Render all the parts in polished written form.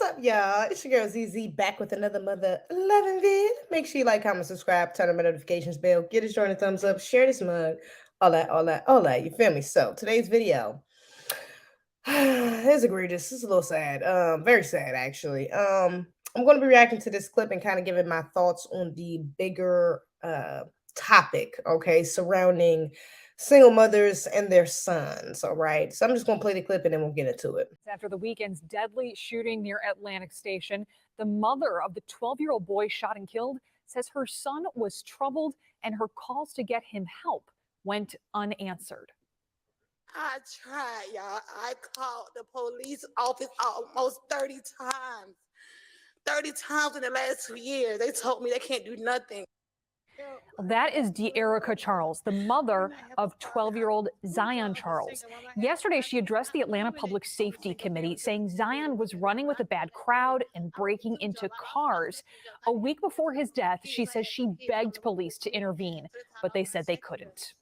What's up, y'all? It's your girl Zeze back with another mother loving vid. Make sure you like, comment, subscribe, turn on my notifications bell, get us join a thumbs up, share this mug, all that. You feel me? So today's video is egregious. It's a little sad. Very sad actually. I'm going to be reacting to this clip and kind of giving my thoughts on the bigger topic, okay, surrounding single mothers and their sons. All right. So I'm just going to play the clip and then we'll get into it. After the weekend's deadly shooting near Atlantic Station, the mother of the 12-year-old boy shot and killed says her son was troubled and her calls to get him help went unanswered. I tried, y'all. I called the police office almost 30 times. 30 times in the last 2 years. They told me they can't do nothing. That is Erica Charles, the mother of 12-year-old Zion Charles. Yesterday, she addressed the Atlanta Public Safety Committee, saying Zion was running with a bad crowd and breaking into cars. A week before his death, she says she begged police to intervene, but they said they couldn't.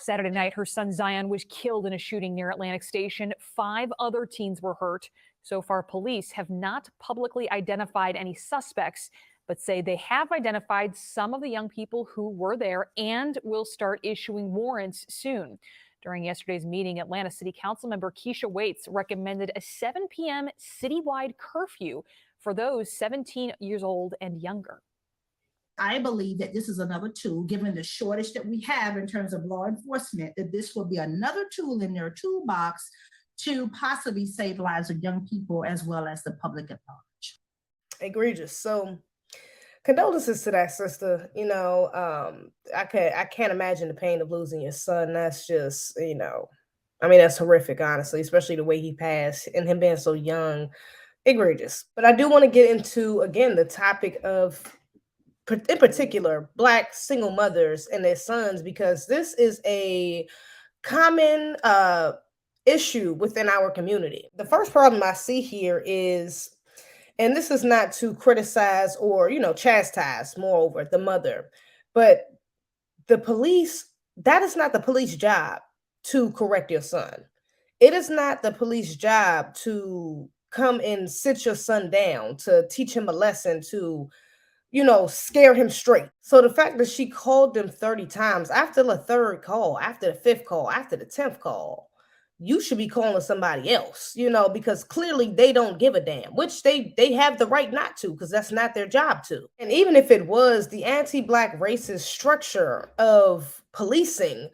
Saturday night, her son Zion was killed in a shooting near Atlantic Station. 5 other teens were hurt. So far, police have not publicly identified any suspects, but say they have identified some of the young people who were there and will start issuing warrants soon. During yesterday's meeting, Atlanta City Council member Keisha Waits recommended a 7 p.m. citywide curfew for those 17 years old and younger. I believe that this is another tool, given the shortage that we have in terms of law enforcement, that this will be another tool in their toolbox to possibly save lives of young people as well as the public at large. Egregious. So condolences to that sister. I can't imagine the pain of losing your son. That's just, I mean, that's horrific, honestly, especially the way he passed and him being so young. Egregious. But I do want to get into, again, the topic of, in particular, Black single mothers and their sons, because this is a common issue within our community. The first problem I see here is, and this is not to criticize or, chastise, moreover, the mother, but the police, that is not the police job to correct your son. It is not the police job to come and sit your son down, to teach him a lesson, to scare him straight. So the fact that she called them 30 times, after the third call, after the fifth call, after the 10th call, you should be calling somebody else, because clearly they don't give a damn, which they have the right not to, because that's not their job to. And even if it was, the anti-Black racist structure of policing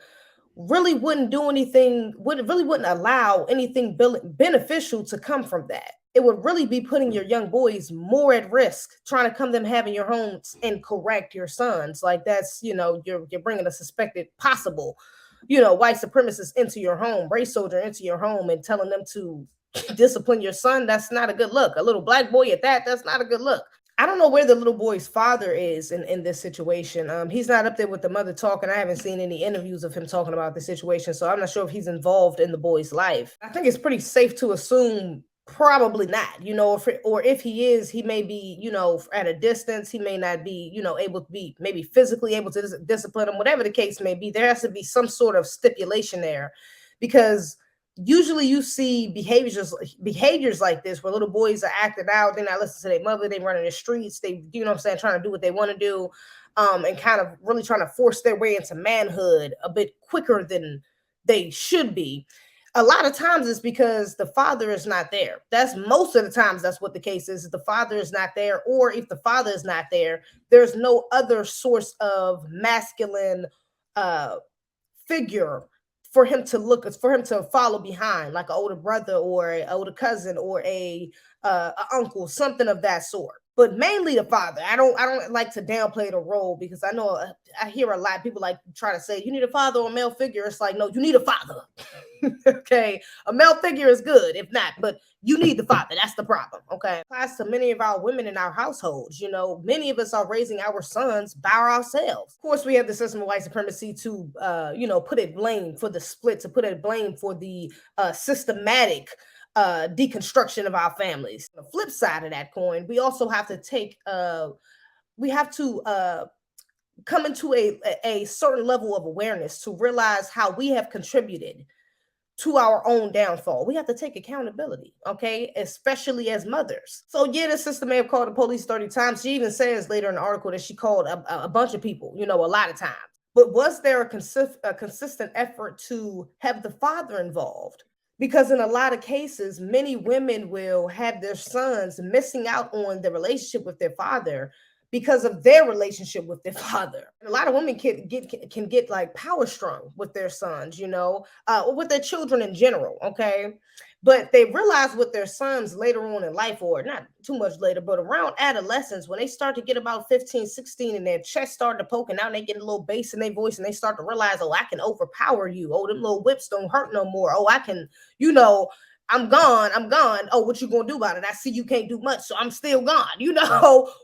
really wouldn't do anything, wouldn't allow anything beneficial to come from that. It would really be putting your young boys more at risk, trying to come them having your homes and correct your sons. Like that's, you're bringing a suspected possible, white supremacist into your home, race soldier into your home and telling them to discipline your son. That's not a good look. A little Black boy at that, that's not a good look. I don't know where the little boy's father is in this situation. He's not up there with the mother talking. I haven't seen any interviews of him talking about the situation, so I'm not sure if he's involved in the boy's life. I think it's pretty safe to assume probably not, or if he is, he may be, at a distance. He may not be, able to be maybe physically able to discipline him, whatever the case may be. There has to be some sort of stipulation there, because usually you see behaviors like this where little boys are acting out. They're not listening to their mother. They run in the streets. They, trying to do what they want to do, and kind of really trying to force their way into manhood a bit quicker than they should be. A lot of times it's because the father is not there. That's most of the times that's what the case is. The father is not there, or if the father is not there, there's no other source of masculine figure for him to follow behind, like an older brother or an older cousin or a uncle, something of that sort. But mainly the father. I don't like to downplay the role, because I know I hear a lot of people like try to say you need a father or a male figure. It's like, no, you need a father. Okay, a male figure is good, if not, but you need the father. That's the problem. Okay, applies to many of our women in our households. Many of us are raising our sons by ourselves. Of course, we have the system of white supremacy to put it blame for the split, to put it blame for the systematic deconstruction of our families. The flip side of that coin, we also have to come into a certain level of awareness to realize how we have contributed to our own downfall. We have to take accountability, okay? Especially as mothers. So yeah, the sister may have called the police 30 times. She even says later in the article that she called a bunch of people, a lot of times. But was there a consistent effort to have the father involved? Because in a lot of cases, many women will have their sons missing out on the relationship with their father because of their relationship with their father. And a lot of women can get like power strung with their sons, or with their children in general, okay? But they realize with their sons later on in life, or not too much later, but around adolescence, when they start to get about 15, 16 and their chest start to poking out and they get a little bass in their voice and they start to realize, oh, I can overpower you. Oh, them little whips don't hurt no more. Oh, I can, I'm gone. Oh, what you gonna do about it? I see you can't do much, so I'm still gone.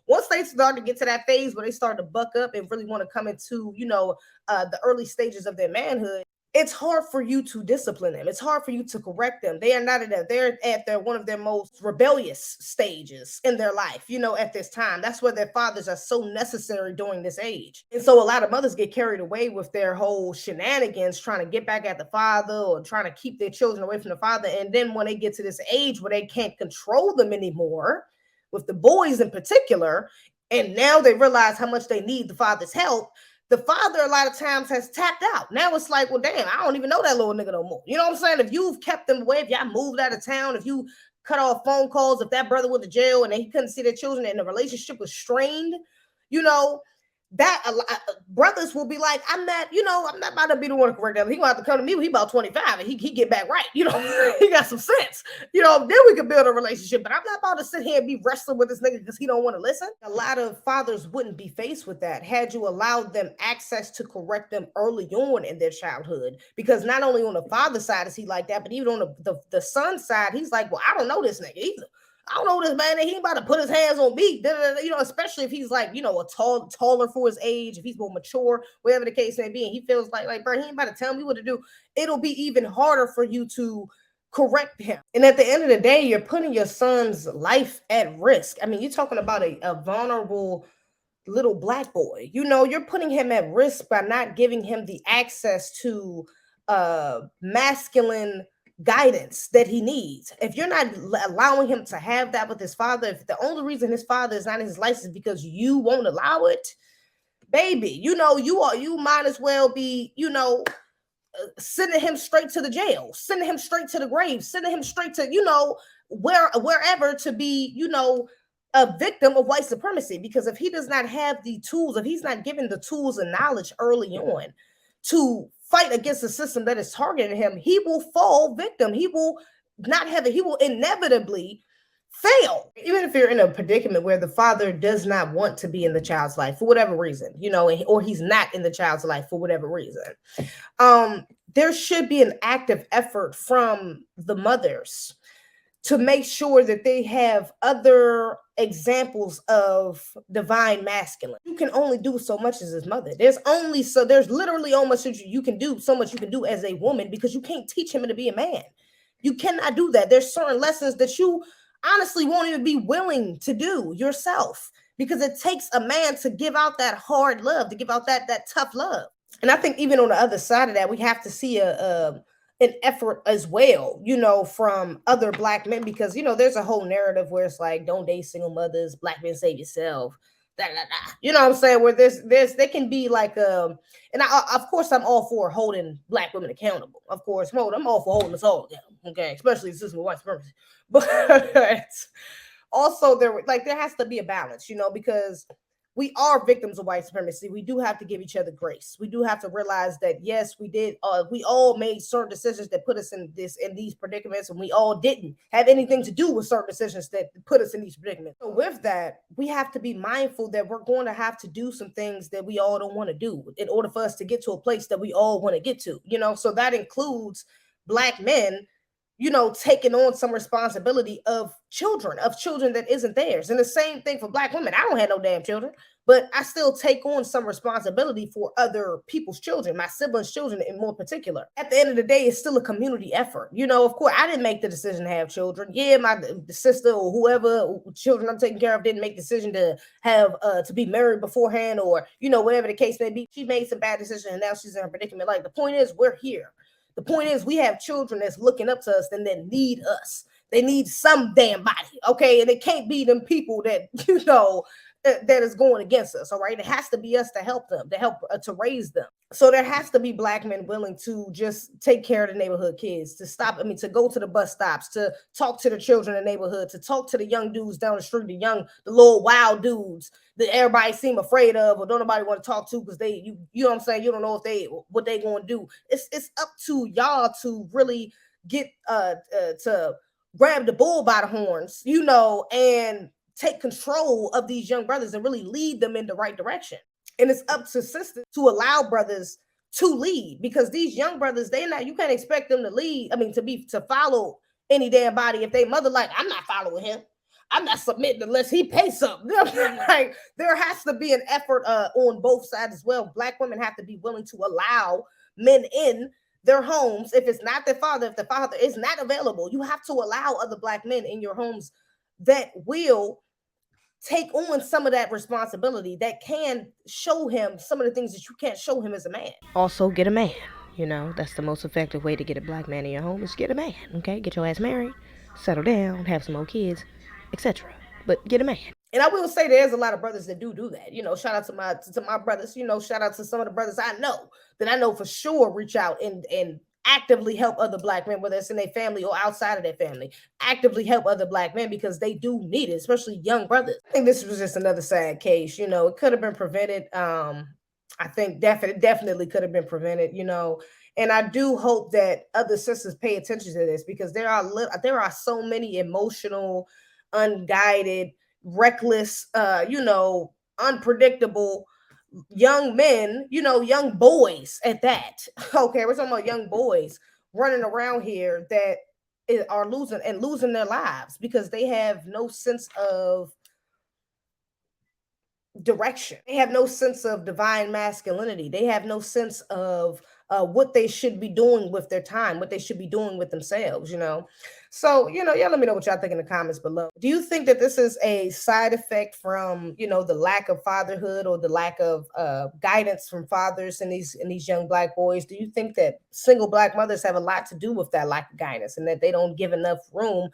Once they start to get to that phase where they start to buck up and really want to come into, the early stages of their manhood, it's hard for you to discipline them. It's hard for you to correct them. They are not at that. They're at their one of their most rebellious stages in their life, at this time. That's where their fathers are so necessary during this age. And so a lot of mothers get carried away with their whole shenanigans, trying to get back at the father or trying to keep their children away from the father. And then when they get to this age where they can't control them anymore, with the boys in particular, and now they realize how much they need the father's help, the father a lot of times has tapped out. Now it's like, well, damn, I don't even know that little nigga no more. You know what I'm saying? If you've kept them away, if y'all moved out of town, if you cut off phone calls, if that brother went to jail and he couldn't see their children and the relationship was strained, that brothers will be like, I'm not about to be the one to correct that. He gonna have to come to me when he about 25 and he get back right. He got some sense. Then we can build a relationship. But I'm not about to sit here and be wrestling with this nigga because he don't want to listen. A lot of fathers wouldn't be faced with that had you allowed them access to correct them early on in their childhood. Because not only on the father's side is he like that, but even on the son's side, he's like, well, I don't know this nigga either. I don't know this man, he ain't about to put his hands on me, especially if he's like, taller for his age, if he's more mature, whatever the case may be, and he feels like, bro, he ain't about to tell me what to do. It'll be even harder for you to correct him. And at the end of the day, you're putting your son's life at risk. I mean, you're talking about a vulnerable little black boy. You're putting him at risk by not giving him the access to masculine guidance that he needs. If you're not allowing him to have that with his father, if the only reason his father is not in his life is because you won't allow it, baby, you might as well be, sending him straight to the jail, sending him straight to the grave, sending him straight to, wherever to be, a victim of white supremacy. Because if he does not have the tools, if he's not given the tools and knowledge early on to fight against the system that is targeting him, he will fall victim. He will not have it. He will inevitably fail. Even if you're in a predicament where the father does not want to be in the child's life for whatever reason, or he's not in the child's life for whatever reason, there should be an active effort from the mothers to make sure that they have other examples of divine masculine. You can only do so much as his mother. There's literally almost you can do so much you can do as a woman, because you can't teach him to be a man. You cannot do that. There's certain lessons that you honestly won't even be willing to do yourself, because it takes a man to give out that hard love, to give out that tough love. And I think even on the other side of that, we have to see an effort as well, from other black men, because, there's a whole narrative where it's like, don't date single mothers, black men, save yourself. You know what I'm saying? Where there can be like, and of course, I'm all for holding black women accountable. Of course, I'm all for holding us all accountable. Okay, especially since we're white supremacy. But also there has to be a balance, because we are victims of white supremacy. We do have to give each other grace. We do have to realize that, yes, we did. We all made certain decisions that put us in these predicaments, and we all didn't have anything to do with certain decisions that put us in these predicaments. So with that, we have to be mindful that we're going to have to do some things that we all don't want to do in order for us to get to a place that we all want to get to, So that includes black men, taking on some responsibility of children that isn't theirs. And the same thing for black women. I don't have no damn children, but I still take on some responsibility for other people's children, my siblings' children in more particular. At the end of the day, it's still a community effort. Of course, I didn't make the decision to have children. Yeah, my sister or whoever children I'm taking care of didn't make the decision to have to be married beforehand, or, whatever the case may be. She made some bad decisions and now she's in a predicament. Like, the point is, we're here. The point is, we have children that's looking up to us and that need us. They need some damn body, okay? And it can't be them people that, you know, that is going against us, all right? It has to be us to help them, to raise them. So there has to be Black men willing to just take care of the neighborhood kids, to go to the bus stops, to talk to the children in the neighborhood, to talk to the young dudes down the street, the little wild dudes that everybody seem afraid of or don't nobody want to talk to because you know what I'm saying? You don't know what they going to do. It's up to y'all to really get to grab the bull by the horns, you know, and take control of these young brothers and really lead them in the right direction. And it's up to sisters to allow brothers to lead, because these young brothers, you can't expect them to lead. I mean, to follow any damn body if they mother like, I'm not following him. I'm not submitting unless he pays something. Like, there has to be an effort on both sides as well. Black women have to be willing to allow men in their homes. If it's not their father, if the father is not available, you have to allow other Black men in your homes that will take on some of that responsibility, that can show him some of the things that you can't show him as a man. Also, get a man. You know, that's the most effective way to get a Black man in your home, is get a man. Okay, get your ass married, settle down, have some more kids, etc. But get a man. And I will say there's a lot of brothers that do that. You know, shout out to my brothers. You know, shout out to some of the brothers I know for sure reach out and actively help other Black men, whether it's in their family or outside of their family. Actively help other Black men because they do need it, especially young brothers. I think this was just another sad case. You know, it could have been prevented. I think definitely could have been prevented. You know, and I do hope that other sisters pay attention to this, because there are so many emotional, unguided, reckless, unpredictable young men, young boys at that. Okay, we're talking about young boys running around here that are losing their lives because they have no sense of direction. They have no sense of divine masculinity. They have no sense of what they should be doing with their time, what they should be doing with themselves, So, y'all let me know what y'all think in the comments below. Do you think that this is a side effect from, the lack of fatherhood or the lack of guidance from fathers in these young Black boys? Do you think that single Black mothers have a lot to do with that lack of guidance, and that they don't give enough room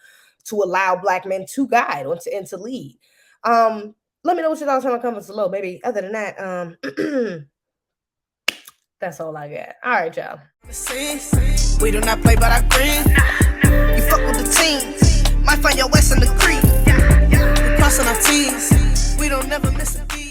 to allow Black men to guide and to lead? Let me know what your thoughts are in the comments below, baby. Other than that, that's all I got. All right, y'all. We do not play, but I green. You fuck with the team. Might find your West in the creek. We crossing our T's. We don't never miss a beat.